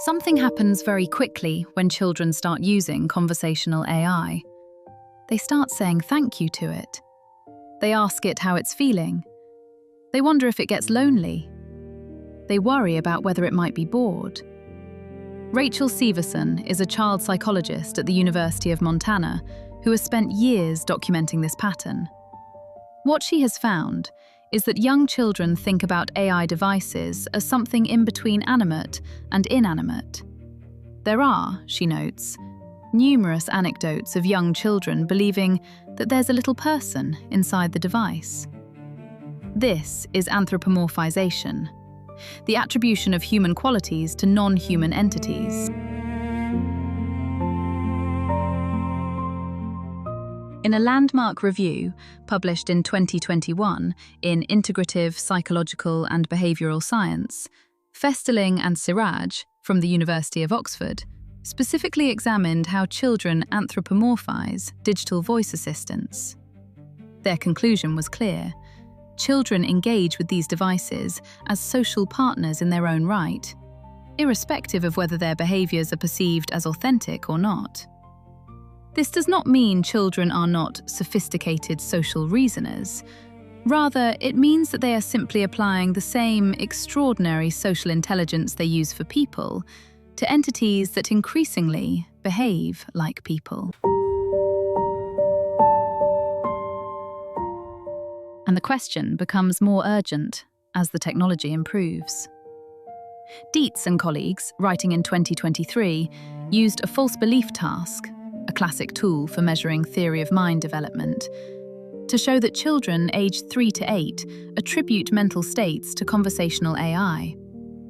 Something happens very quickly when children start using conversational AI. They start saying thank you to it. They ask it how it's feeling. They wonder if it gets lonely. They worry about whether it might be bored. Rachel Severson is a child psychologist at the University of Montana who has spent years documenting this pattern. What she has found is that young children think about AI devices as something in between animate and inanimate. There are, she notes, numerous anecdotes of young children believing that there's a little person inside the device. This is anthropomorphisation, the attribution of human qualities to non-human entities. In a landmark review published in 2021 in Integrative Psychological and Behavioural Science, Festerling and Siraj from the University of Oxford specifically examined how children anthropomorphise digital voice assistants. Their conclusion was clear. Children engage with these devices as social partners in their own right, irrespective of whether their behaviours are perceived as authentic or not. This does not mean children are not sophisticated social reasoners. Rather, it means that they are simply applying the same extraordinary social intelligence they use for people to entities that increasingly behave like people. And the question becomes more urgent as the technology improves. Dietz and colleagues, writing in 2023, used a false belief task, a classic tool for measuring theory of mind development, to show that children aged 3 to 8 attribute mental states to conversational AI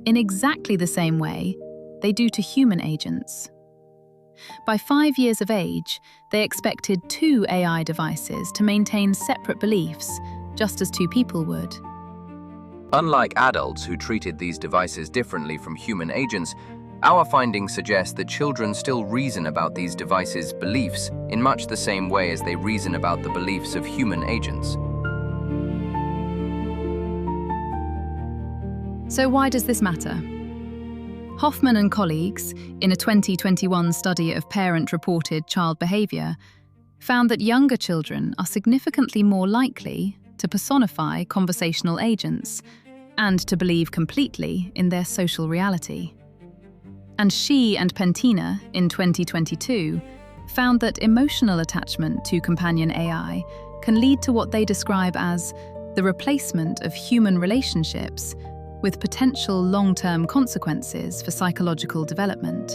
in exactly the same way they do to human agents. By 5 years of age, they expected 2 AI devices to maintain separate beliefs, just as 2 people would. Unlike adults who treated these devices differently from human agents, our findings suggest that children still reason about these devices' beliefs in much the same way as they reason about the beliefs of human agents. So why does this matter? Hoffman and colleagues, in a 2021 study of parent-reported child behaviour, found that younger children are significantly more likely to personify conversational agents and to believe completely in their social reality. And she and Pentina, in 2022, found that emotional attachment to companion AI can lead to what they describe as the replacement of human relationships with potential long-term consequences for psychological development.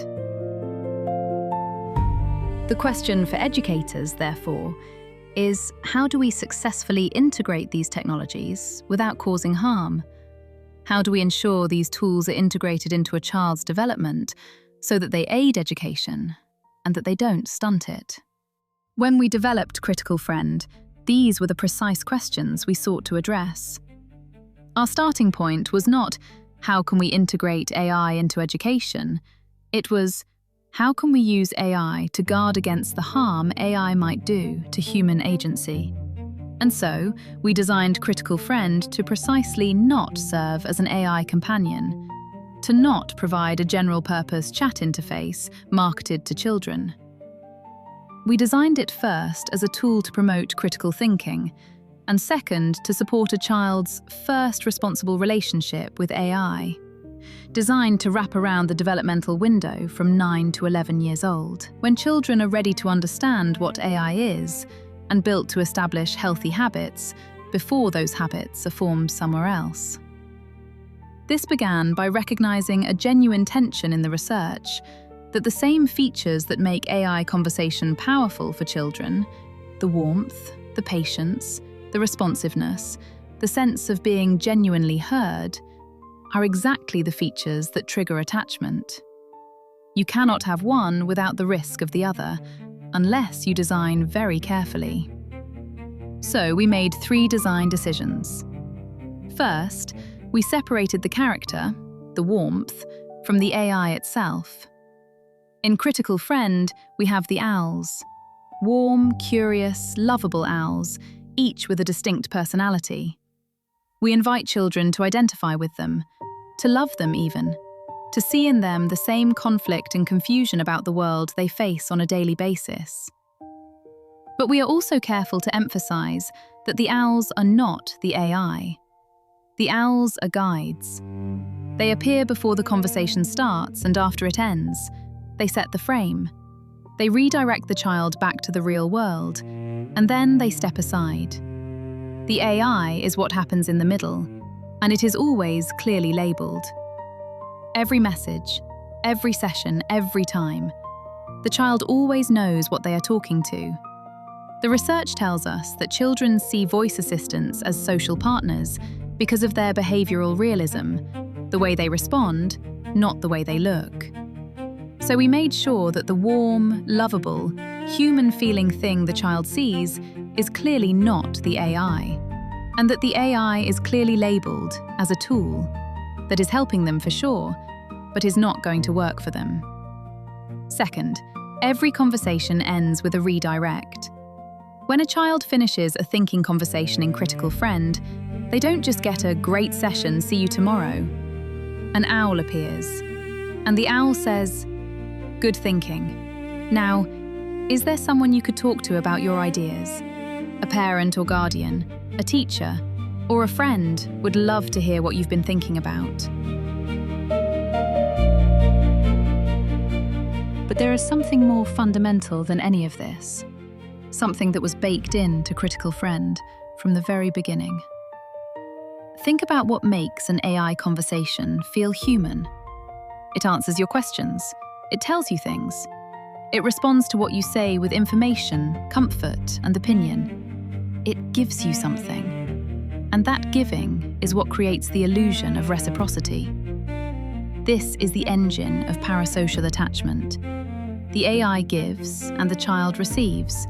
The question for educators, therefore, is how do we successfully integrate these technologies without causing harm? How do we ensure these tools are integrated into a child's development so that they aid education and that they don't stunt it? When we developed Critical Friend, these were the precise questions we sought to address. Our starting point was not, how can we integrate AI into education? It was, how can we use AI to guard against the harm AI might do to human agency? And so, we designed Critical Friend to precisely not serve as an AI companion, to not provide a general-purpose chat interface marketed to children. We designed it first as a tool to promote critical thinking, and second, to support a child's first responsible relationship with AI, designed to wrap around the developmental window from 9 to 11 years old, when children are ready to understand what AI is, and built to establish healthy habits before those habits are formed somewhere else. This began by recognizing a genuine tension in the research that the same features that make AI conversation powerful for children, the warmth, the patience, the responsiveness, the sense of being genuinely heard, are exactly the features that trigger attachment. You cannot have one without the risk of the other, unless you design very carefully. So we made 3 design decisions. First, we separated the character, the warmth, from the AI itself. In Critical Friend, we have the owls. Warm, curious, lovable owls, each with a distinct personality. We invite children to identify with them, to love them even, to see in them the same conflict and confusion about the world they face on a daily basis. But we are also careful to emphasize that the owls are not the AI. The owls are guides. They appear before the conversation starts and after it ends. They set the frame. They redirect the child back to the real world, and then they step aside. The AI is what happens in the middle, and it is always clearly labeled. Every message, every session, every time. The child always knows what they are talking to. The research tells us that children see voice assistants as social partners because of their behavioral realism, the way they respond, not the way they look. So we made sure that the warm, lovable, human-feeling thing the child sees is clearly not the AI, and that the AI is clearly labeled as a tool that is helping them for sure, but is not going to work for them. Second, every conversation ends with a redirect. When a child finishes a thinking conversation in Critical Friend, they don't just get a "great session, see you tomorrow." An owl appears, and the owl says, "Good thinking. Now, is there someone you could talk to about your ideas? A parent or guardian, a teacher, or a friend would love to hear what you've been thinking about." But there is something more fundamental than any of this. Something that was baked into Critical Friend from the very beginning. Think about what makes an AI conversation feel human. It answers your questions. It tells you things. It responds to what you say with information, comfort, and opinion. It gives you something. And that giving is what creates the illusion of reciprocity. This is the engine of parasocial attachment. The AI gives and the child receives.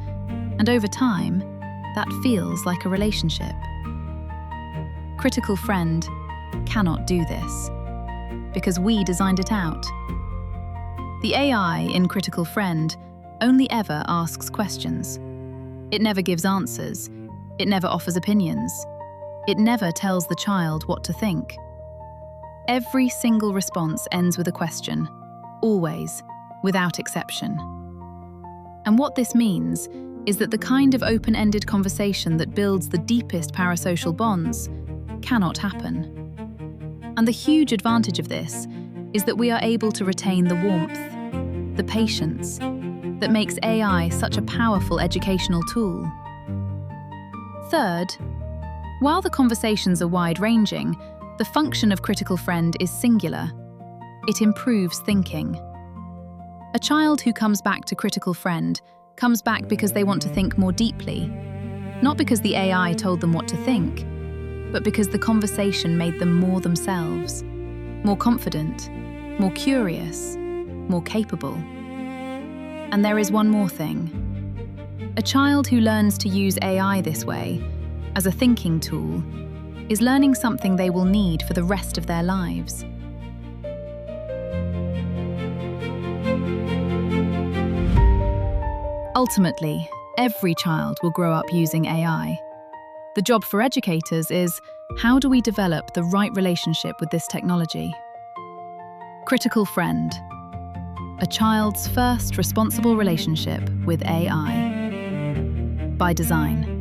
And over time, that feels like a relationship. Critical Friend cannot do this because we designed it out. The AI in Critical Friend only ever asks questions. It never gives answers. It never offers opinions. It never tells the child what to think. Every single response ends with a question, always, without exception. And what this means is that the kind of open-ended conversation that builds the deepest parasocial bonds cannot happen. And the huge advantage of this is that we are able to retain the warmth, the patience, that makes AI such a powerful educational tool. Third, while the conversations are wide-ranging, the function of Critical Friend is singular. It improves thinking. A child who comes back to Critical Friend comes back because they want to think more deeply, not because the AI told them what to think, but because the conversation made them more themselves, more confident, more curious, more capable. And there is one more thing. A child who learns to use AI this way, as a thinking tool, is learning something they will need for the rest of their lives. Ultimately, every child will grow up using AI. The job for educators is, how do we develop the right relationship with this technology? Critical Friend, a child's first responsible relationship with AI. By design.